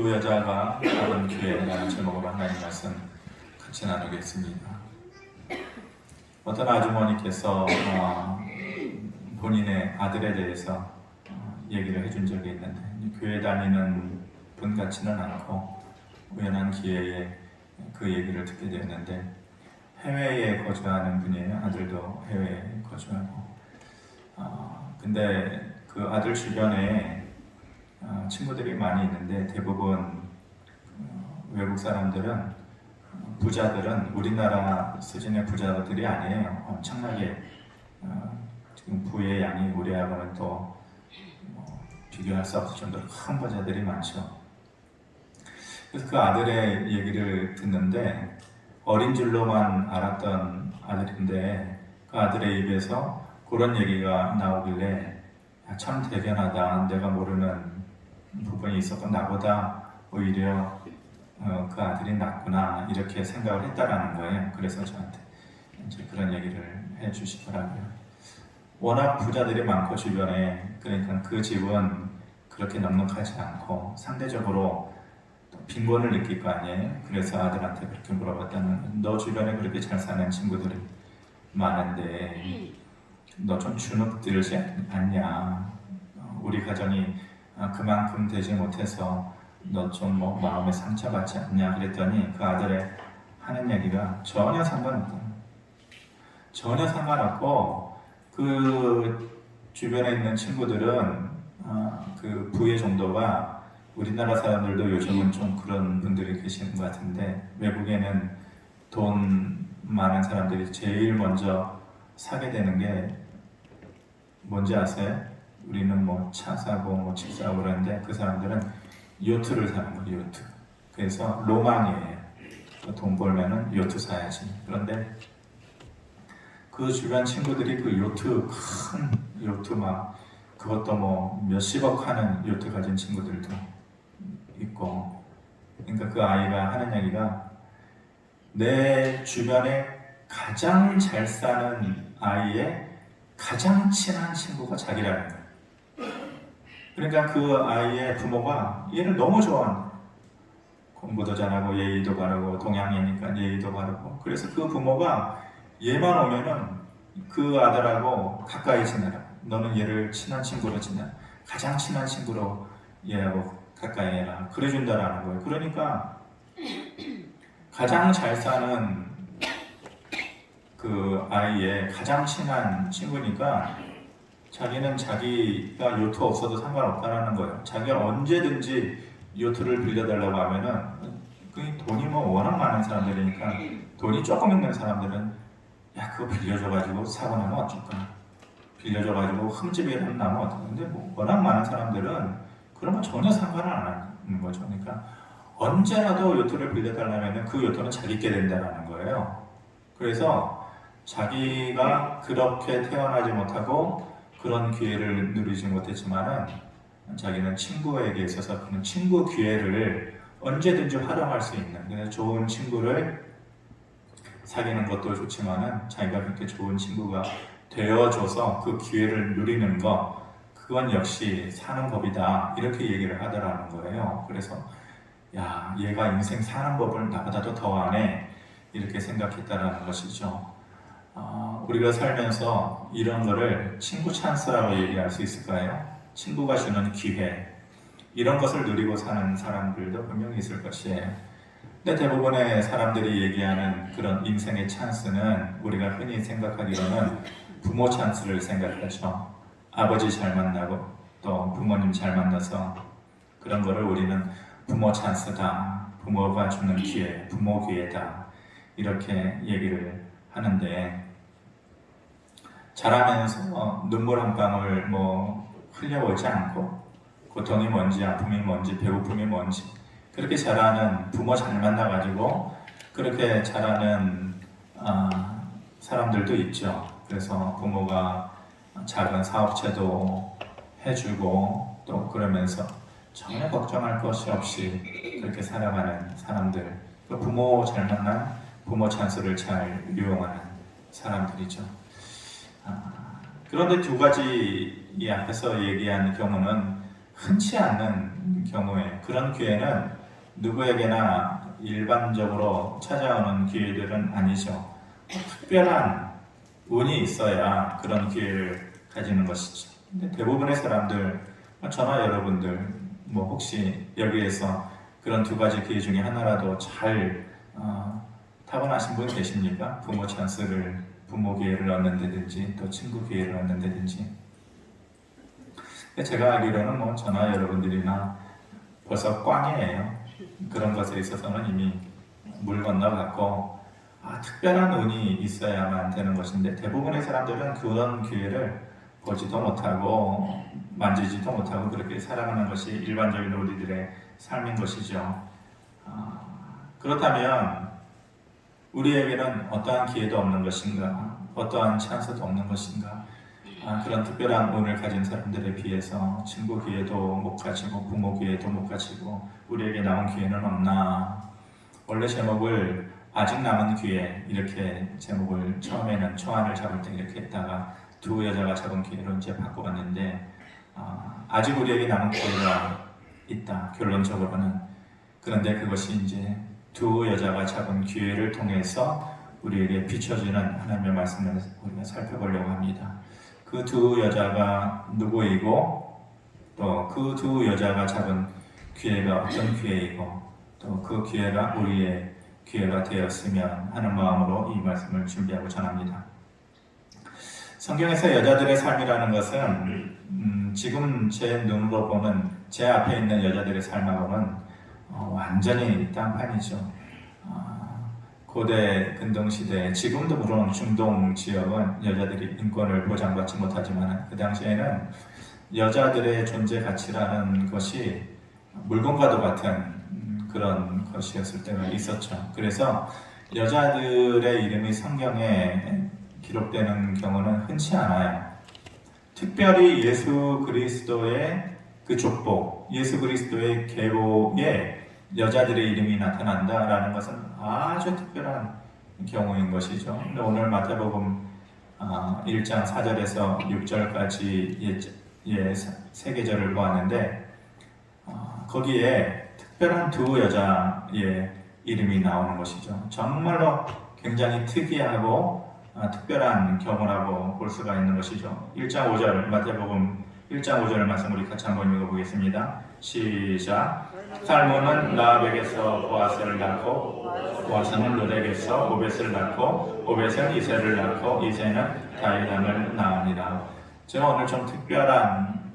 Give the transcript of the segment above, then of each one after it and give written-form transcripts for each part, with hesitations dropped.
두 여자가 가는 교회라는 제목으로 하나님 말씀 같이 나누겠습니다. 어떤 아주머니께서 본인의 아들에 대해서 얘기를 해준 적이 있는데, 교회 다니는 분 같지는 않고 우연한 기회에 그 얘기를 듣게 되었는데, 해외에 거주하는 분이에요. 아들도 해외에 거주하고. 근데 그 아들 주변에 친구들이 많이 있는데, 대부분 외국 사람들은, 부자들은 우리나라 수준의 부자들이 아니에요. 엄청나게 지금 부의 양이 우리하고는 또 비교할 수 없을 정도로 큰 부자들이 많죠. 그래서 그 아들의 얘기를 듣는데, 어린 줄로만 알았던 아들인데 그 아들의 입에서 그런 얘기가 나오길래 참 대견하다. 내가 모르는 부분이 있었고 나보다 오히려 그 아들이 낫구나, 이렇게 생각을 했다라는 거예요. 그래서 저한테 이제 그런 얘기를 해주시더라고요. 워낙 부자들이 많고 주변에, 그러니까 그 집은 그렇게 넉넉하지 않고 상대적으로 빈곤을 느낄 거 아니에요. 그래서 아들한테 그렇게 물어봤다는, 너 주변에 그렇게 잘 사는 친구들이 많은데 너 좀 주눅들지 않냐? 우리 가정이 그만큼 되지 못해서 너 좀 마음에 상처받지 않냐? 그랬더니 그 아들의 하는 얘기가 전혀 상관없다. 전혀 상관없고, 그 주변에 있는 친구들은 그 부의 정도가, 우리나라 사람들도 요즘은 좀 그런 분들이 계시는 것 같은데, 외국에는 돈 많은 사람들이 제일 먼저 사게 되는 게 뭔지 아세요? 우리는 차 사고 집 사고 그러는데, 그 사람들은 요트를 사는 거예요. 요트. 그래서 로망이에요. 돈 벌면은 요트 사야지. 그런데 그 주변 친구들이 그 요트, 큰 요트 그것도 몇십억 하는 요트 가진 친구들도 있고. 그러니까 그 아이가 하는 얘기가, 내 주변에 가장 잘 사는 아이의 가장 친한 친구가 자기라는 거예요. 그러니까 그 아이의 부모가 얘를 너무 좋아한다. 공부도 잘하고 예의도 바르고, 동양이니까 예의도 바르고. 그래서 그 부모가 얘만 오면은 그 아들하고 가까이 지내라. 너는 얘를 친한 친구로 지내라. 가장 친한 친구로 얘하고 가까이 해라. 그래준다라는 거예요. 그러니까 가장 잘 사는 그 아이의 가장 친한 친구니까 자기는 자기가 요트 없어도 상관없다라는 거예요. 자기가 언제든지 요트를 빌려달라고 하면은, 그 돈이 워낙 많은 사람들이니까, 돈이 조금 있는 사람들은 야, 그거 빌려줘가지고 사고 나면 어쩔까? 빌려줘가지고 흠집이라도 나면 어떨까? 근데 워낙 많은 사람들은 그런 거 전혀 상관을 안 하는 거죠. 그러니까 언제라도 요트를 빌려달라면 그 요트는 자기께 된다는 거예요. 그래서 자기가 그렇게 태어나지 못하고 그런 기회를 누리지 못했지만은, 자기는 친구에게 있어서 그런 친구 기회를 언제든지 활용할 수 있는, 그래서 좋은 친구를 사귀는 것도 좋지만은 자기가 그렇게 좋은 친구가 되어줘서 그 기회를 누리는 거, 그건 역시 사는 법이다, 이렇게 얘기를 하더라는 거예요. 그래서 야, 얘가 인생 사는 법을 나보다도 더 아네, 이렇게 생각했다라는 것이죠. 우리가 살면서 이런 거를 친구 찬스라고 얘기할 수 있을까요? 친구가 주는 기회, 이런 것을 누리고 사는 사람들도 분명히 있을 것이에요. 근데 대부분의 사람들이 얘기하는 그런 인생의 찬스는, 우리가 흔히 생각하기로는 부모 찬스를 생각하죠. 아버지 잘 만나고 또 부모님 잘 만나서 그런 거를 우리는 부모 찬스다, 부모가 주는 기회, 부모 기회다, 이렇게 얘기를 하는데, 자라면서 눈물 한 방울 흘려오지 않고, 고통이 뭔지, 아픔이 뭔지, 배고픔이 뭔지, 그렇게 자라는, 부모 잘 만나가지고 그렇게 자라는 사람들도 있죠. 그래서 부모가 작은 사업체도 해주고, 또 그러면서 전혀 걱정할 것이 없이 그렇게 살아가는 사람들, 그 부모 잘 만난, 부모 찬스를 잘 이용하는 사람들이죠. 그런데 두 가지 이 앞에서 얘기한 경우는 흔치 않는 있는 경우에 그런 기회는 누구에게나 일반적으로 찾아오는 기회들은 아니죠. 특별한 운이 있어야 그런 기회를 가지는 것이죠. 근데 대부분의 사람들, 저나 여러분들, 뭐 혹시 여기에서 그런 두 가지 기회 중에 하나라도 잘 타고나신 분 계십니까? 부모 기회를 얻는다든지 또 친구 기회를 얻는다든지. 제가 알기로는 뭐 저나 여러분들이나 벌써 꽝이에요. 그런 것에 있어서는 이미 물 건너갔고 특별한 운이 있어야만 되는 것인데 대부분의 사람들은 그런 기회를 보지도 못하고 만지지도 못하고 그렇게 살아가는 것이 일반적인 우리들의 삶인 것이죠. 그렇다면 우리에게는 어떠한 기회도 없는 것인가? 어떠한 찬스도 없는 것인가? 그런 특별한 운을 가진 사람들에 비해서 친구 기회도 못 가지고 부모 기회도 못 가지고 우리에게 남은 기회는 없나? 원래 제목을 아직 남은 기회 이렇게 제목을 처음에는 초안을 잡을 때 이렇게 했다가 두 여자가 잡은 기회로 이제 바꿔봤는데 아직 우리에게 남은 기회가 있다 결론적으로는. 그런데 그것이 이제 두 여자가 잡은 기회를 통해서 우리에게 비춰지는 하나님의 말씀을 우리가 살펴보려고 합니다. 그 두 여자가 누구이고 또 그 두 여자가 잡은 기회가 어떤 기회이고 또 그 기회가 우리의 기회가 되었으면 하는 마음으로 이 말씀을 준비하고 전합니다. 성경에서 여자들의 삶이라는 것은 지금 제 눈으로 보는 제 앞에 있는 여자들의 삶하고는 완전히 딴판이죠. 고대 근동시대, 지금도 물론 중동 지역은 여자들이 인권을 보장받지 못하지만 그 당시에는 여자들의 존재 가치라는 것이 물건과도 같은 그런 것이었을 때가 있었죠. 그래서 여자들의 이름이 성경에 기록되는 경우는 흔치 않아요. 특별히 예수 그리스도의 그 족보, 예수 그리스도의 계보에 여자들의 이름이 나타난다라는 것은 아주 특별한 경우인 것이죠. 근데 오늘 마태복음 1장 4절에서 6절까지 세 계절을 보았는데 거기에 특별한 두 여자의 이름이 나오는 것이죠. 정말로 굉장히 특이하고 특별한 경우라고 볼 수가 있는 것이죠. 1장 5절 마태복음 1장 5절 말씀 우리 같이 한번 읽어보겠습니다. 시작. 살몬은 라합에게서 보아스를 낳고 보아스는 룻에게서 오벳을 낳고 오벳은 이새를 낳고 이새는 다윗을 낳으니라. 제가 오늘 좀 특별한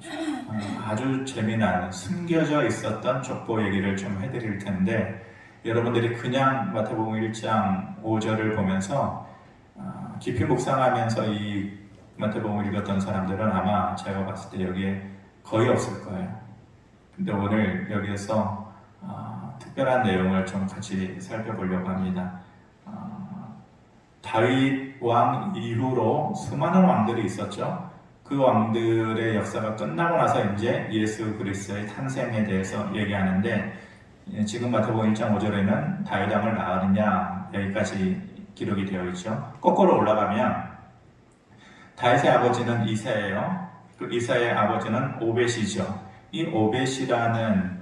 아주 재미난 숨겨져 있었던 족보 얘기를 좀 해드릴 텐데 여러분들이 그냥 마태복음 1장 5절을 보면서 깊이 묵상하면서 이 마태복음을 읽었던 사람들은 아마 제가 봤을 때 여기에 거의 없을 거예요. 근데 오늘 여기에서 특별한 내용을 좀 같이 살펴보려고 합니다. 다윗 왕 이후로 수많은 왕들이 있었죠. 그 왕들의 역사가 끝나고 나서 이제 예수 그리스도의 탄생에 대해서 얘기하는데 지금 마태복음 1장 5절에는 다윗 왕을 낳으느냐 여기까지 기록이 되어 있죠. 거꾸로 올라가면 다윗의 아버지는 이새예요. 그 이새의 아버지는 오벳이죠. 이 오벳이라는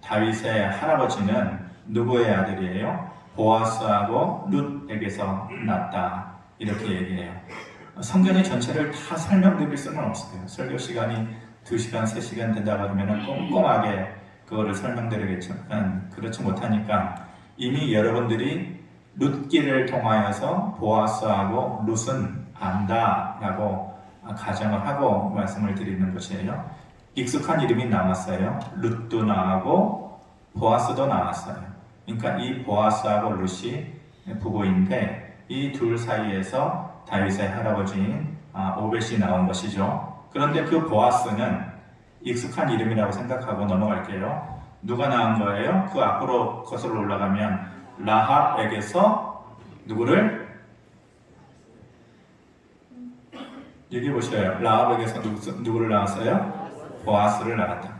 다윗의 할아버지는 누구의 아들이에요? 보아스하고 룻에게서 났다. 이렇게 얘기해요. 성경의 전체를 다 설명드릴 수는 없어요. 설교 시간이 2시간, 3시간 된다 그러면 꼼꼼하게 그거를 설명드리겠지만 그렇지 못하니까 이미 여러분들이 룻기를 통하여서 보아스하고 룻은 안다라고 가정을 하고 말씀을 드리는 것이에요. 익숙한 이름이 남았어요. 룻도 나오고 보아스도 나왔어요. 그러니까 이 보아스하고 룻이 부부인데 이 둘 사이에서 다윗의 할아버지인 오벳이 나온 것이죠. 그런데 그 보아스는 익숙한 이름이라고 생각하고 넘어갈게요. 누가 낳은 거예요? 그 앞으로 거슬러 올라가면 라합에게서 누구를? 얘기해 보셔요. 라합에게서 누구를 낳았어요? 보아스를 낳았다.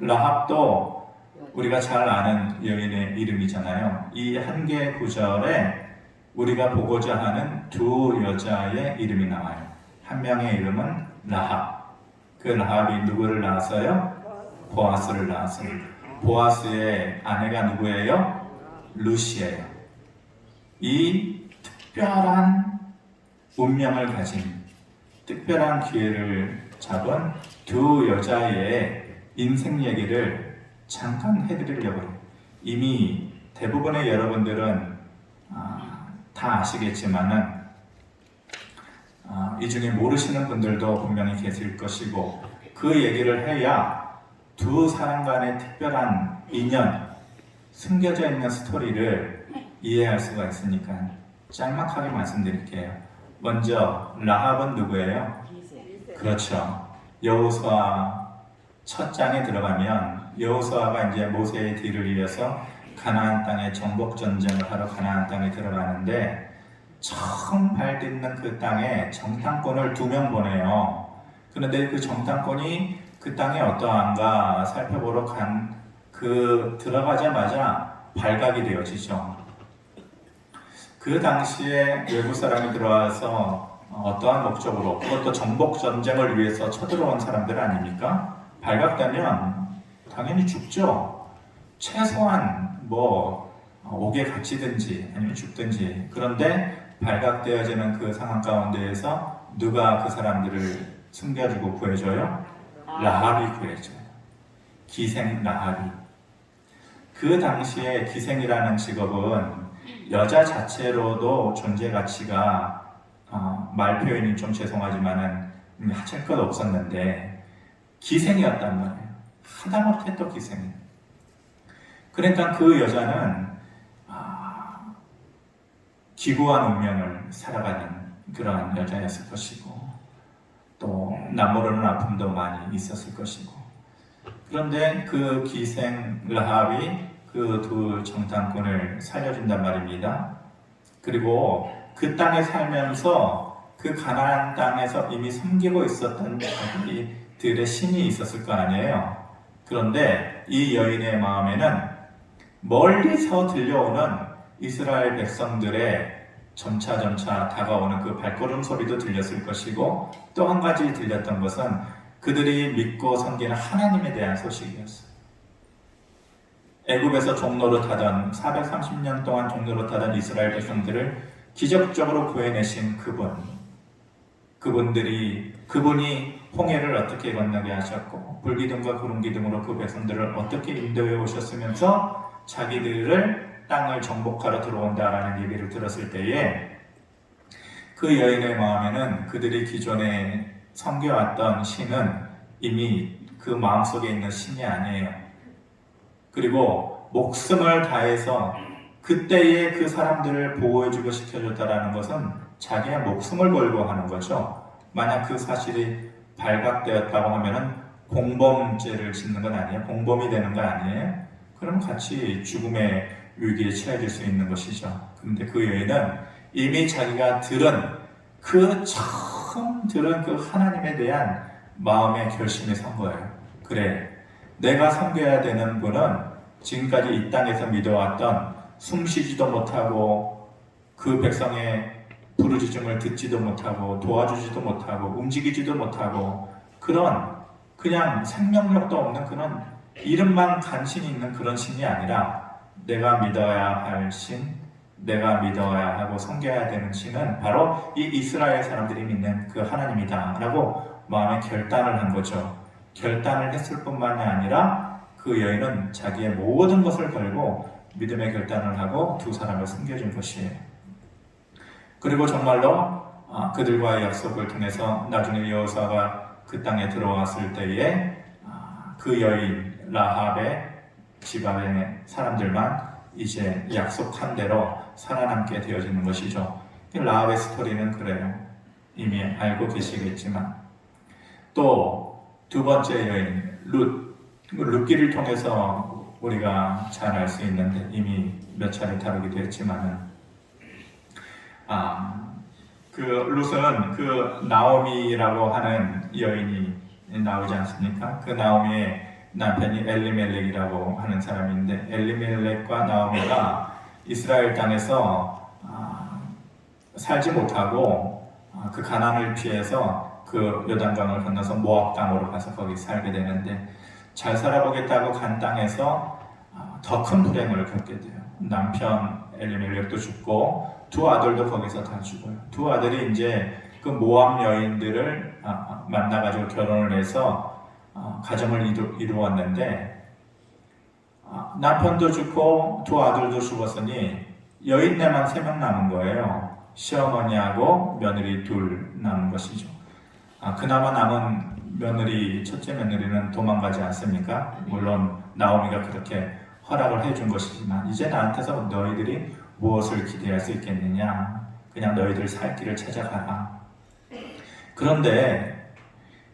라합도 우리가 잘 아는 여인의 이름이잖아요. 이 한 개 구절에 우리가 보고자 하는 두 여자의 이름이 나와요. 한 명의 이름은 라합. 그 라합이 누구를 낳았어요? 보아스를 낳았습니다. 보아스의 아내가 누구예요? 루시예요. 이 특별한 운명을 가진, 특별한 기회를 잡은 두 여자의 인생 얘기를 잠깐 해드리려고 해요. 이미 대부분의 여러분들은 다 아시겠지만은 이 중에 모르시는 분들도 분명히 계실 것이고, 그 얘기를 해야 두 사람 간의 특별한 인연, 숨겨져 있는 스토리를 이해할 수가 있으니까 짤막하게 말씀드릴게요. 먼저 라합은 누구예요? 그렇죠. 여호수아 첫 장에 들어가면 여호수아가 이제 모세의 뒤를 이어서 가나안 땅에 정복 전쟁을 하러 가나안 땅에 들어가는데, 처음 발 딛는 그 땅에 정탐꾼을 2명 보내요. 그런데 그 정탐꾼이 그 땅이 어떠한가 살펴보러 들어가자마자 발각이 되어지죠. 그 당시에 외국 사람이 들어와서 어떠한 목적으로, 그것도 정복 전쟁을 위해서 쳐들어온 사람들 아닙니까? 발각되면 당연히 죽죠. 최소한 옥에 갇히든지 아니면 죽든지. 그런데 발각되어지는 그 상황 가운데에서 누가 그 사람들을 숨겨주고 구해줘요? 라합이 구해줘요. 기생 라합이. 그 당시에 기생이라는 직업은 여자 자체로도 존재 가치가 말 표현이 좀 죄송하지만은 하실 것 없었는데 기생이었단 말이에요. 하다못해 또 기생이에요. 그러니까 그 여자는 기구한 운명을 살아가는 그러한 여자였을 것이고, 또 남모르는 아픔도 많이 있었을 것이고, 그런데 그 기생 라합이 그 두 정탐꾼을 살려준단 말입니다. 그리고 그 땅에 살면서 그 가나안 땅에서 이미 섬기고 있었던 자기들의 신이 있었을 거 아니에요. 그런데 이 여인의 마음에는 멀리서 들려오는 이스라엘 백성들의 점차 다가오는 그 발걸음 소리도 들렸을 것이고, 또 한 가지 들렸던 것은 그들이 믿고 섬기는 하나님에 대한 소식이었어요. 애굽에서 종노릇하던 430년 동안 종노릇하던 이스라엘 백성들을 기적적으로 구해내신 그분이 홍해를 어떻게 건너게 하셨고, 불기둥과 구름기둥으로 그 백성들을 어떻게 인도해 오셨으면서 자기들을 땅을 정복하러 들어온다라는 얘기를 들었을 때에 그 여인의 마음에는 그들이 기존에 섬겨왔던 신은 이미 그 마음속에 있는 신이 아니에요. 그리고 목숨을 다해서 그때에 그 사람들을 보호해주고 지켜줬다라는 것은 자기의 목숨을 걸고 하는 거죠. 만약 그 사실이 발각되었다고 하면은 공범죄를 짓는 건 아니에요. 공범이 되는 거 아니에요. 그럼 같이 죽음의 위기에 처해질 수 있는 것이죠. 그런데 그 여인은 이미 자기가 처음 들은 그 하나님에 대한 마음의 결심이 선 거예요. 그래, 내가 섬겨야 되는 분은 지금까지 이 땅에서 믿어왔던 숨쉬지도 못하고 그 백성의 부르짖음을 듣지도 못하고 도와주지도 못하고 움직이지도 못하고 그냥 생명력도 없는 그런 이름만 간신히 있는 그런 신이 아니라 내가 믿어야 할 신, 내가 믿어야 하고 섬겨야 되는 신은 바로 이 이스라엘 사람들이 믿는 그 하나님이다 라고 마음에 결단을 한 거죠. 결단을 했을 뿐만이 아니라 그 여인은 자기의 모든 것을 걸고 믿음의 결단을 하고 두 사람을 숨겨준 것이에요. 그리고 정말로 그들과의 약속을 통해서 나중에 여호수아가 그 땅에 들어왔을 때에 그 여인 라합의 집안의 사람들만 이제 약속한 대로 살아남게 되어지는 것이죠. 라합의 스토리는 그래요. 이미 알고 계시겠지만, 또 두 번째 여인 룻기를 통해서 우리가 잘 알 수 있는데 이미 몇 차례 다루기도 했지만은 그 룻은 그 나오미라고 하는 여인이 나오지 않습니까? 그 나오미의 남편이 엘리멜렉이라고 하는 사람인데, 엘리멜렉과 나오미가 이스라엘 땅에서 살지 못하고 그 가난을 피해서 그 요단강을 건너서 모압 땅으로 가서 거기 살게 되는데, 잘 살아보겠다고 간 땅에서 더 큰 불행을 겪게 돼요. 남편 엘리멜렉도 죽고 두 아들도 거기서 다 죽어요. 두 아들이 이제 그 모압 여인들을 만나가지고 결혼을 해서 가정을 이루었는데 남편도 죽고 두 아들도 죽었으니 여인네만 3명 남은 거예요. 시어머니하고 며느리 2 남은 것이죠. 그나마 남은 며느리, 첫째 며느리는 도망가지 않습니까? 물론 나오미가 그렇게 허락을 해준 것이지만 이제 나한테서 너희들이 무엇을 기대할 수 있겠느냐? 그냥 너희들 살 길을 찾아가라. 그런데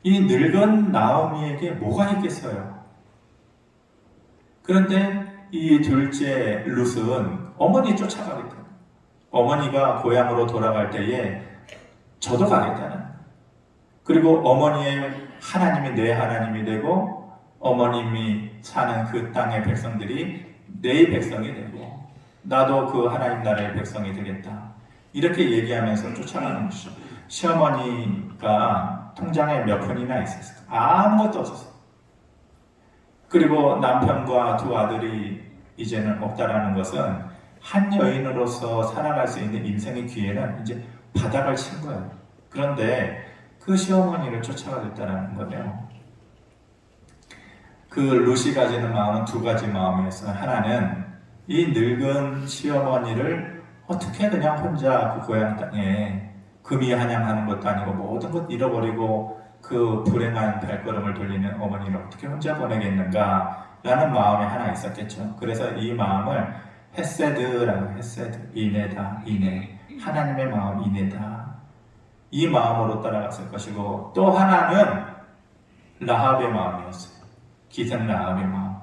이 늙은 나오미에게 뭐가 있겠어요? 그런데 이 둘째 룻은 어머니 쫓아가겠다. 어머니가 고향으로 돌아갈 때에 저도 가겠다는. 그리고 어머니의 하나님이 내 하나님이 되고 어머님이 사는 그 땅의 백성들이 내 백성이 되고 나도 그 하나님 나라의 백성이 되겠다. 이렇게 얘기하면서 쫓아가는 것이죠. 시어머니가 통장에 몇 푼이나 있었을까? 아무것도 없었어요. 그리고 남편과 두 아들이 이제는 없다라는 것은 한 여인으로서 살아갈 수 있는 인생의 기회는 이제 바닥을 친 거예요. 그런데 그 시어머니를 쫓아가겠다라는 거예요. 그 룻이 가지는 마음은 2가지 마음이었어요. 하나는 이 늙은 시어머니를 어떻게 그냥 혼자 그 고향 땅에 금이 한양하는 것도 아니고 모든 것 잃어버리고 그 불행한 발걸음을 돌리는 어머니를 어떻게 혼자 보내겠는가 라는 마음이 하나 있었겠죠. 그래서 이 마음을 헤세드라고, 헤세드, 이내다, 이내, 하나님의 마음 이내다, 이 마음으로 따라갔을 것이고, 또 하나는 라합의 마음이었어요. 기생 라합의 마음.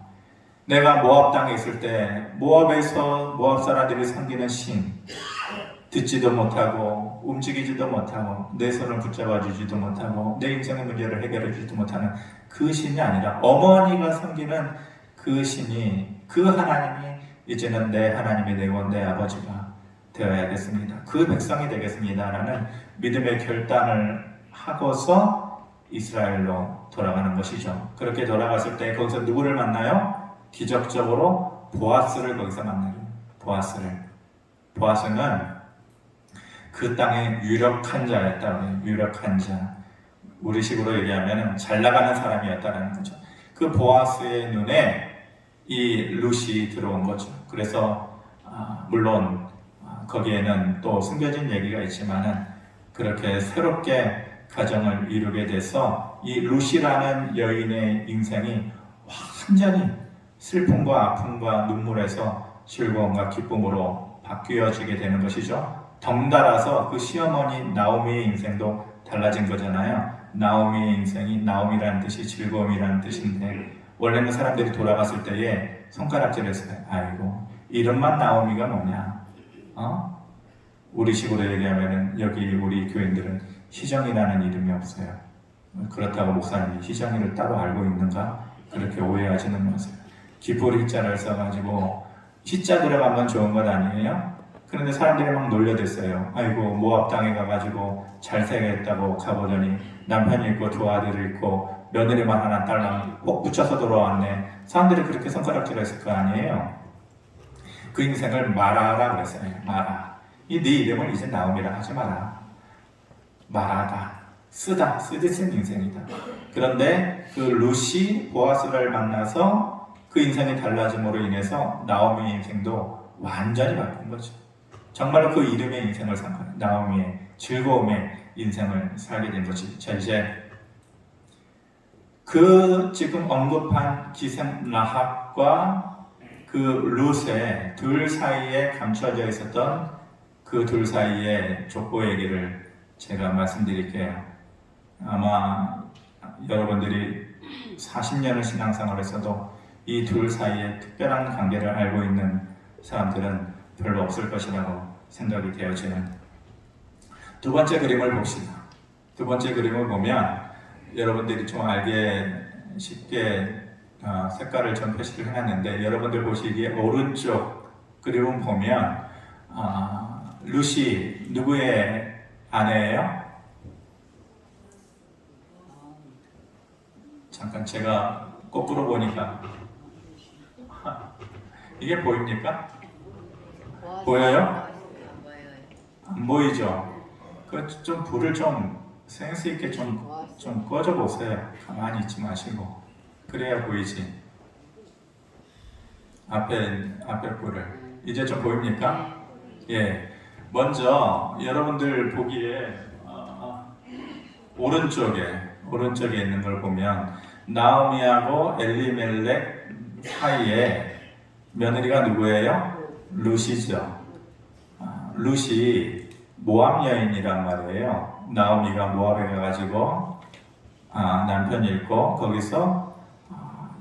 내가 모압 땅에 있을 때 모압에서 모압 사람들이 섬기는 신, 듣지도 못하고 움직이지도 못하고 내 손을 붙잡아 주지도 못하고 내 인생의 문제를 해결해 주지도 못하는 그 신이 아니라 어머니가 섬기는 그 신이, 그 하나님이 이제는 내 하나님이 되고 내 아버지가 되어야겠습니다. 그 백성이 되겠습니다. 라는 믿음의 결단을 하고서 이스라엘로 돌아가는 것이죠. 그렇게 돌아갔을 때 거기서 누구를 만나요? 기적적으로 보아스를 거기서 만나요. 보아스는 그 땅의 유력한 자였다. 유력한 자. 우리식으로 얘기하면 잘 나가는 사람이었다는 거죠. 그 보아스의 눈에 이 룻이 들어온 거죠. 그래서 물론 거기에는 또 숨겨진 얘기가 있지만은 그렇게 새롭게 가정을 이루게 돼서 이 룻이라는 여인의 인생이 완전히 슬픔과 아픔과 눈물에서 즐거움과 기쁨으로 바뀌어지게 되는 것이죠. 덩달아서 그 시어머니 나오미의 인생도 달라진 거잖아요. 나오미의 인생이, 나오미라는 뜻이 즐거움이라는 뜻인데 원래는 사람들이 돌아갔을 때에 손가락질했어요. 아이고, 이름만 나오미가 뭐냐? 우리 식으로 얘기하면은 여기 우리 교인들은 희정이라는 이름이 없어요. 그렇다고 목사님이 희정이를 따로 알고 있는가? 그렇게 오해하지는 마세요. 기쁠 희자를 써가지고 희자 들어가면 좋은 것 아니에요? 그런데 사람들이 막 놀려댔어요. 아이고, 모압 땅에 가가지고 잘 살겠다고 가보더니 남편이 있고 두 아들이 있고 며느리만 하나 딸랑 꼭 붙여서 돌아왔네. 사람들이 그렇게 손가락질을 했을 거 아니에요. 그 인생을 마라라 그랬어요. 마라. 네 이름을 이제 나오미라 하지 마라. 마라다. 쓰다. 쓰듯 쓴 인생이다. 그런데 그 룻이 보아스를 만나서 그 인생이 달라짐으로 인해서 나오미의 인생도 완전히 바뀐 거죠. 정말로 그 이름의 인생을 산 거예요. 나오미의 즐거움의 인생을 살게 된 거지. 자, 이제 그 지금 언급한 기생 라합과 그 룻의 둘 사이에 감춰져 있었던 그 둘 사이의 족보 얘기를 제가 말씀드릴게요. 아마 여러분들이 40년을 신앙생활을 했어도 이 둘 사이에 특별한 관계를 알고 있는 사람들은 별로 없을 것이라고 생각이 되어져요. 두 번째 그림을 봅시다. 두 번째 그림을 보면 여러분들이 좀 알게 쉽게 색깔을 좀 표시를 해놨는데 여러분들 보시기에 오른쪽 그림을 보면 룻이 누구의 아내예요? 잠깐 제가 거꾸로 보니까 이게 보입니까? 보여요? 안 보이죠? 그 좀 불을 좀 센스 있게 좀 꺼져 보세요. 가만히 있지 마시고. 그래야 보이지. 앞에 불을. 이제 좀 보입니까? 예. 먼저 여러분들 보기에 오른쪽에 있는 걸 보면 나오미하고 엘리멜렉 사이에 며느리가 누구예요? 룻이죠. 룻이 모압 여인이란 말이에요. 나오미가 모압에 가가지고 남편 잃고 거기서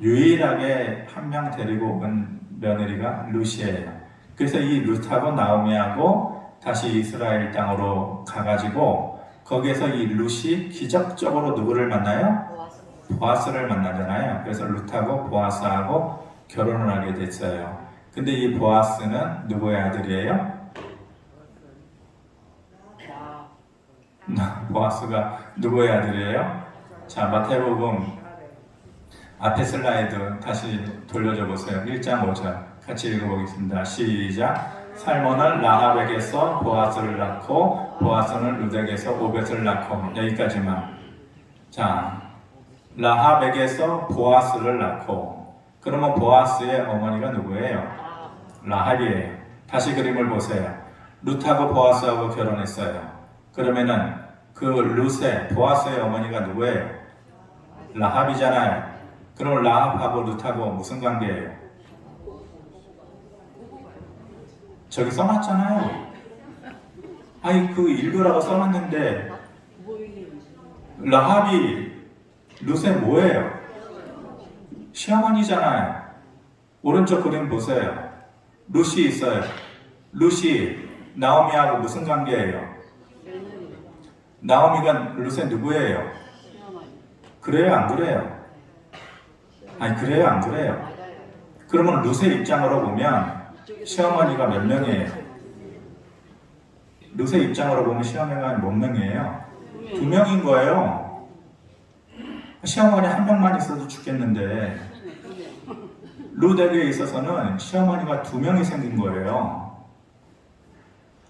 유일하게 한 명 데리고 온 며느리가 룻이에요. 그래서 이 룻하고 나오미하고 다시 이스라엘 땅으로 가가지고 거기에서 이 룻이 기적적으로 누구를 만나요? 보아스를 만나잖아요. 그래서 룻하고 보아스하고 결혼을 하게 됐어요. 근데 이 보아스는 누구의 아들이에요? 보아스가 누구의 아들이에요? 자, 마태복음 앞에 슬라이드 다시 돌려줘 보세요. 1장 5절 같이 읽어보겠습니다. 시작. 살몬은 라합에게서 보아스를 낳고 보아스는 룻에게서 오벳을 낳고. 여기까지만. 자, 라합에게서 보아스를 낳고. 그러면 보아스의 어머니가 누구예요? 라합이에요. 다시 그림을 보세요. 룻하고 보아스하고 결혼했어요. 그러면은 그 룻의 보아스의 어머니가 누구예요? 라합이잖아요. 그럼 라합하고 룻하고 무슨 관계예요? 저기 써놨잖아요. 아니 그 읽으라고 써놨는데 라합이 룻의 뭐예요? 시어머니잖아요. 오른쪽 그림 보세요. 룻이 있어요. 룻이 나오미하고 무슨 관계예요? 나오미가 룻의 누구예요? 그래요 안 그래요? 아니 그래요 안 그래요? 그러면 룻의 입장으로 보면 시어머니가 몇 명이에요? 룻의 입장으로 보면 시어머니가 몇 명이에요? 2명인 거예요. 시어머니 한 명만 있어도 죽겠는데 룻에게 있어서는 시어머니가 2명이 생긴 거예요.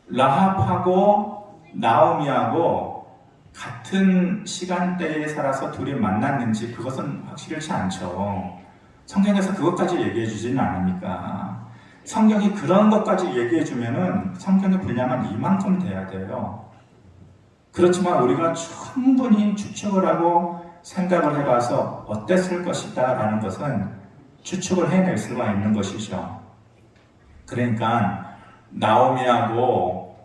라합하고 나오미하고 같은 시간대에 살아서 둘이 만났는지 그것은 확실치 않죠. 성경에서 그것까지 얘기해 주지는 않으니까. 성경이 그런 것까지 얘기해 주면은 성경의 분량은 이만큼 돼야 돼요. 그렇지만 우리가 충분히 추측을 하고 생각을 해봐서 어땠을 것이다 라는 것은 추측을 해낼 수가 있는 것이죠. 그러니까 나오미하고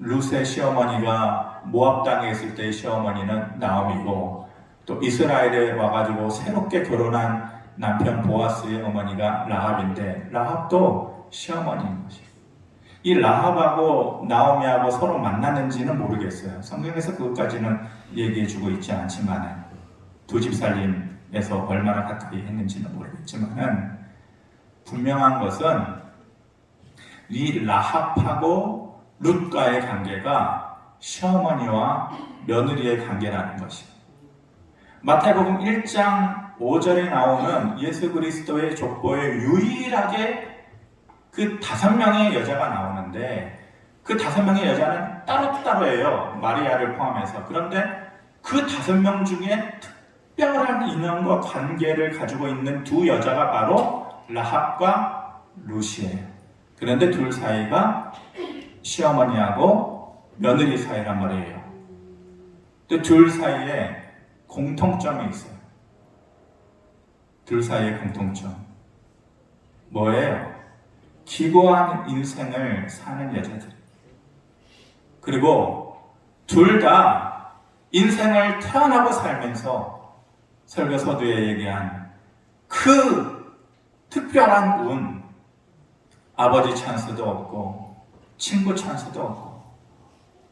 룻의 시어머니가 모압 땅에 있을 때의 시어머니는 나오미고 또 이스라엘에 와가지고 새롭게 결혼한 남편 보아스의 어머니가 라합인데 라합도 시어머니인 것이에요. 이 라합하고 나오미하고 서로 만났는지는 모르겠어요. 성경에서 그것까지는 얘기해주고 있지 않지만 두 집 살림에서 얼마나 가까이 했는지는 모르겠지만 분명한 것은 이 라합하고 룻과의 관계가 시어머니와 며느리의 관계라는 것이에요. 마태복음 1장 5절에 나오는 예수 그리스도의 족보에 유일하게 그 5명의 여자가 나오는데 그 5명의 여자는 따로따로예요. 마리아를 포함해서. 그런데 그 5명 중에 특별한 인연과 관계를 가지고 있는 두 여자가 바로 라합과 룻이에요. 그런데 둘 사이가 시어머니하고 며느리 사이란 말이에요. 또 둘 사이에 공통점이 있어요. 둘 사이의 공통점. 뭐예요? 기고한 인생을 사는 여자들. 그리고 둘 다 인생을 태어나고 살면서 설교서두에 얘기한 그 특별한 운, 아버지 찬스도 없고 친구 찬스도 없고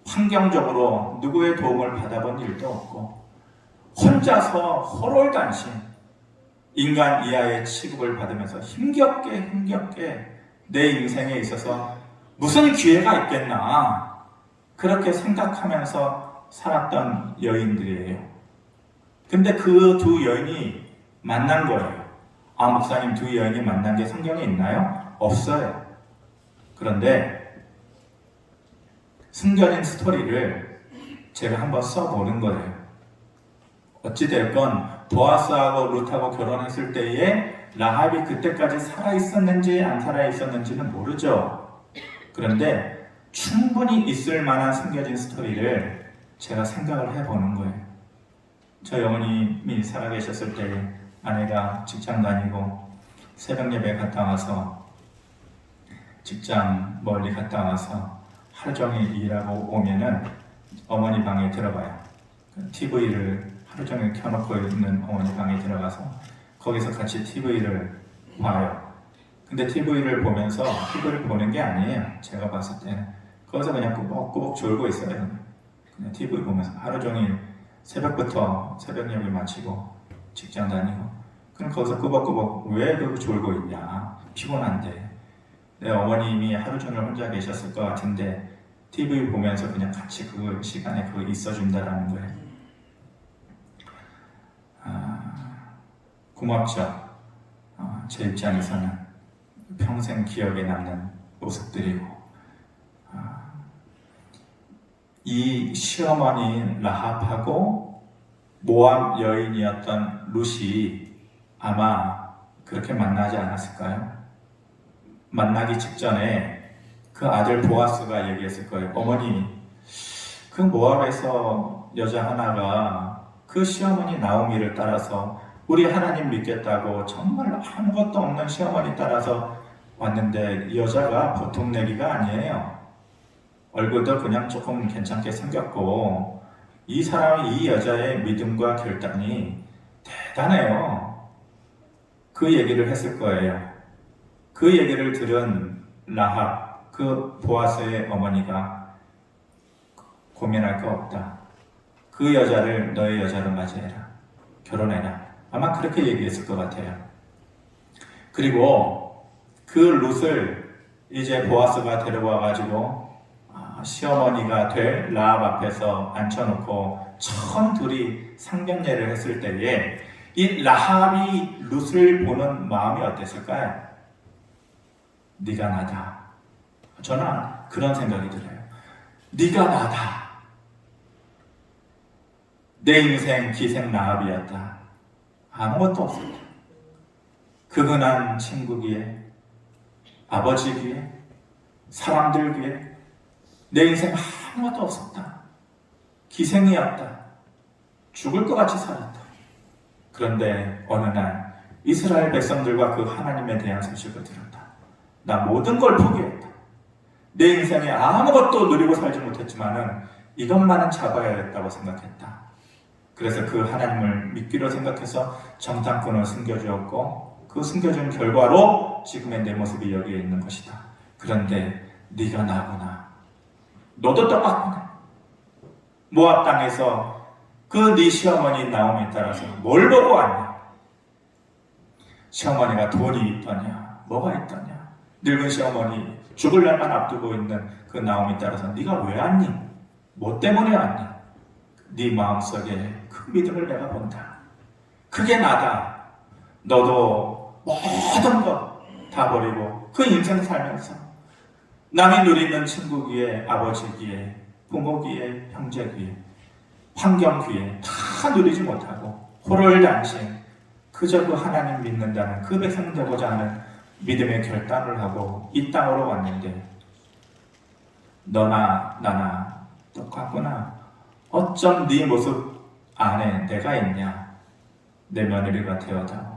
환경적으로 누구의 도움을 받아본 일도 없고 혼자서 호롤단신 인간 이하의 취급을 받으면서 힘겹게 내 인생에 있어서 무슨 기회가 있겠나 그렇게 생각하면서 살았던 여인들이에요. 근데 그 두 여인이 만난 거예요. 아, 목사님 두 여인이 만난 게 성경에 있나요? 없어요. 그런데 숨겨진 스토리를 제가 한번 써보는 거예요. 어찌됐건 보아스하고 룻하고 결혼했을 때에 라합이 그때까지 살아있었는지 안 살아있었는지는 모르죠. 그런데 충분히 있을 만한 숨겨진 스토리를 제가 생각을 해보는 거예요. 저희 어머님이 살아계셨을 때 아내가 직장 다니고 새벽 예배 갔다 와서 직장 멀리 갔다 와서 하루 종일 일하고 오면은 어머니 방에 들어가요. TV를 하루 종일 켜놓고 있는 어머니 방에 들어가서 거기서 같이 TV를 봐요. 근데 TV를 보면서 TV를 보는 게 아니에요. 제가 봤을 때는 거기서 그냥 꾸벅꾸벅 졸고 있어요. 그냥 TV 보면서 하루 종일 새벽부터 새벽 예배 마치고 직장 다니고 그럼 거기서 꾸벅꾸벅 왜 그렇게 졸고 있냐, 피곤한데. 내 어머님이 하루 종일 혼자 계셨을 것 같은데 TV 보면서 그냥 같이 그 시간에 그거 있어준다라는 거예요. 고맙죠. 제 입장에서는 평생 기억에 남는 모습들이고, 이 시어머니 라합하고 모압 여인이었던 룻이 아마 그렇게 만나지 않았을까요? 만나기 직전에 그 아들 보아스가 얘기했을 거예요. 어머니, 그 모압에서 여자 하나가 그 시어머니 나오미를 따라서 우리 하나님 믿겠다고 정말 아무것도 없는 시어머니 따라서 왔는데 이 여자가 보통 내기가 아니에요. 얼굴도 그냥 조금 괜찮게 생겼고 이 사람이 이 여자의 믿음과 결단이 대단해요. 그 얘기를 했을 거예요. 그 얘기를 들은 라합, 그 보아스의 어머니가 고민할 거 없다. 그 여자를 너의 여자로 맞이해라. 결혼해라. 아마 그렇게 얘기했을 것 같아요. 그리고 그 룻을 이제 보아스가 데려와가지고 시어머니가 될 라합 앞에서 앉혀놓고 처음 둘이 상견례를 했을 때에 이 라합이 룻을 보는 마음이 어땠을까요? 네가 나다. 저는 그런 생각이 들어요. 네가 나다. 내 인생 기생 라합이었다. 아무것도 없었다. 그근한 친구기에, 아버지기에, 사람들기에 내 인생 아무것도 없었다. 기생이었다. 죽을 것 같이 살았다. 그런데 어느 날 이스라엘 백성들과 그 하나님에 대한 소식을 들었다. 나 모든 걸 포기했다. 내 인생에 아무것도 누리고 살지 못했지만은 이것만은 잡아야 했다고 생각했다. 그래서 그 하나님을 믿기로 생각해서 정탐꾼을 숨겨주었고 그 숨겨준 결과로 지금의 내 모습이 여기에 있는 것이다. 그런데 네가 나구나. 너도 똑같구나. 모압 땅에서 그 네 시어머니 나옴에 따라서 뭘 보고 왔냐? 시어머니가 돈이 있더냐? 뭐가 있더냐? 늙은 시어머니 죽을 날만 앞두고 있는 그 나옴에 따라서 네가 왜 왔니? 뭐 때문에 왔니? 네 마음속에 그 믿음을 내가 본다. 그게 나다. 너도 모든 것 다 버리고 그 인생 살면서 남이 누리는 친구기에, 아버지기에, 부모기에, 형제기에, 환경기에 다 누리지 못하고 호롤단신 그저 그 하나님 믿는다는 그 백성 되고자 하는 믿음의 결단을 하고 이 땅으로 왔는데 너나 나나 똑같구나. 어쩜 네 모습 안에 내가 있냐? 내 며느리가 되어다오.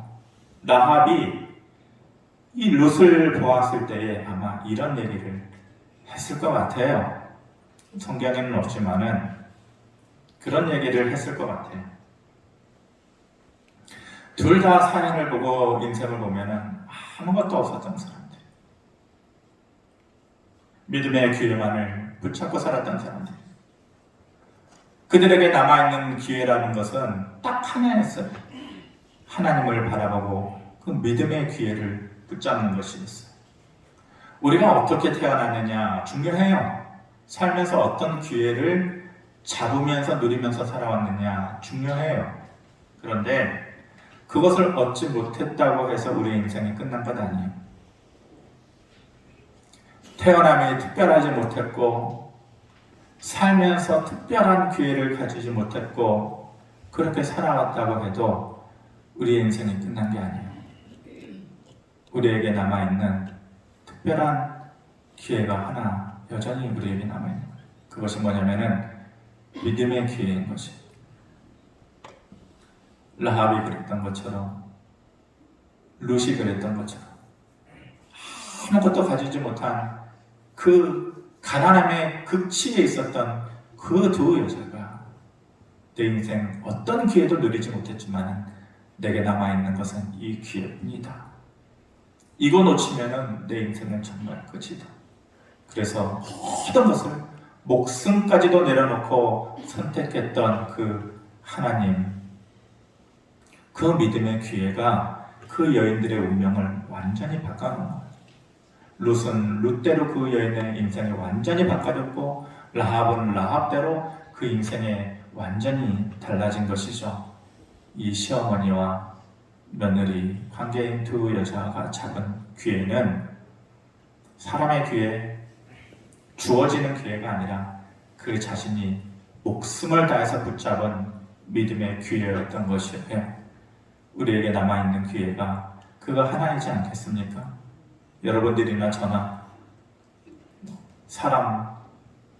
라합이 이 룻을 보았을 때에 아마 이런 얘기를 했을 것 같아요. 성경에는 없지만은 그런 얘기를 했을 것 같아요. 둘 다 사연을 보고 인생을 보면은 아무것도 없었던 사람들. 믿음의 기회만을 붙잡고 살았던 사람들. 그들에게 남아있는 기회라는 것은 딱 하나였어요. 하나님을 바라보고 그 믿음의 기회를 붙잡는 것이었어요. 우리가 어떻게 태어났느냐 중요해요. 살면서 어떤 기회를 잡으면서 누리면서 살아왔느냐 중요해요. 그런데 그것을 얻지 못했다고 해서 우리 인생이 끝난 것 아니에요. 태어남이 특별하지 못했고 살면서 특별한 기회를 가지지 못했고 그렇게 살아왔다고 해도 우리 인생이 끝난 게 아니에요. 우리에게 남아있는 특별한 기회가 하나 여전히 우리에게 남아있는 거예요. 그것이 뭐냐면은 믿음의 기회인 것이. 라합이 그랬던 것처럼, 룻이 그랬던 것처럼 아무것도 가지지 못한 그 가난함의 극치에 있었던 그 두 여자가 내 인생 어떤 기회도 누리지 못했지만 내게 남아있는 것은 이 기회뿐이다. 이거 놓치면은 내 인생은 정말 끝이다. 그래서 모든 것을 목숨까지도 내려놓고 선택했던 그 하나님, 그 믿음의 기회가 그 여인들의 운명을 완전히 바꿔놓은 거예요. 룻은 룻대로 그 여인의 인생이 완전히 바꿔졌고 라합은 라합대로 그 인생이 완전히 달라진 것이죠. 이 시어머니와 며느리 관계인 두 여자가 잡은 기회는 사람의 기회, 주어지는 기회가 아니라 그 자신이 목숨을 다해서 붙잡은 믿음의 기회였던 것이에요. 우리에게 남아있는 기회가 그거 하나이지 않겠습니까? 여러분들이나 저나 사람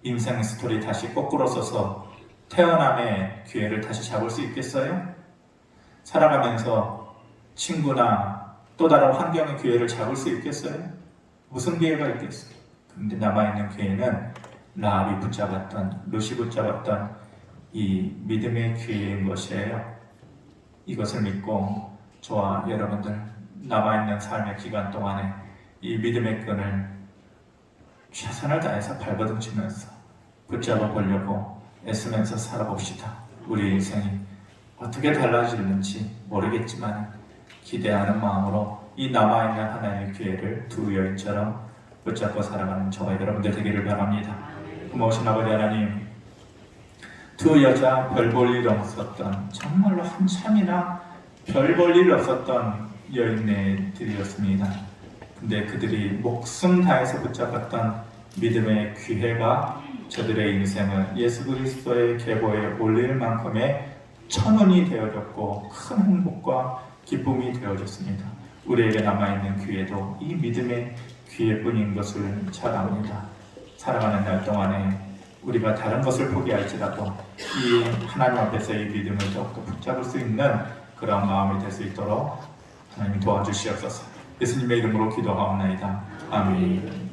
인생 스토리 다시 거꾸로 써서 태어남의 기회를 다시 잡을 수 있겠어요? 살아가면서 친구나 또 다른 환경의 기회를 잡을 수 있겠어요? 무슨 기회가 있겠어요? 근데 남아있는 기회는 라합이 붙잡았던, 룻이 붙잡았던 이 믿음의 기회인 것이에요. 이것을 믿고 저와 여러분들 남아있는 삶의 기간 동안에 이 믿음의 끈을 최선을 다해서 발버둥치면서 붙잡아 보려고 애쓰면서 살아봅시다. 우리 인생이 어떻게 달라질는지 모르겠지만 기대하는 마음으로 이 남아있는 하나의 기회를 두 여인처럼 붙잡고 살아가는 저와 여러분들 되기를 바랍니다. 고마우신 아버지 하나님, 두 여자 별 볼 일 없었던, 정말로 한참이나 별 볼 일 없었던 여인네들이었습니다. 근데 그들이 목숨 다해서 붙잡았던 믿음의 기회가 저들의 인생을 예수 그리스도의 계보에 올릴 만큼의 천운이 되어졌고 큰 행복과 기쁨이 되어졌습니다. 우리에게 남아있는 기회도 이 믿음의 기회뿐인 것을 잘 압니다. 살아가는 날 동안에 우리가 다른 것을 포기할지라도 이 하나님 앞에서 이 믿음을 더욱더 붙잡을 수 있는 그런 마음이 될 수 있도록 하나님 도와주시옵소서. 예수님의 이름으로 기도하옵나이다. 아멘.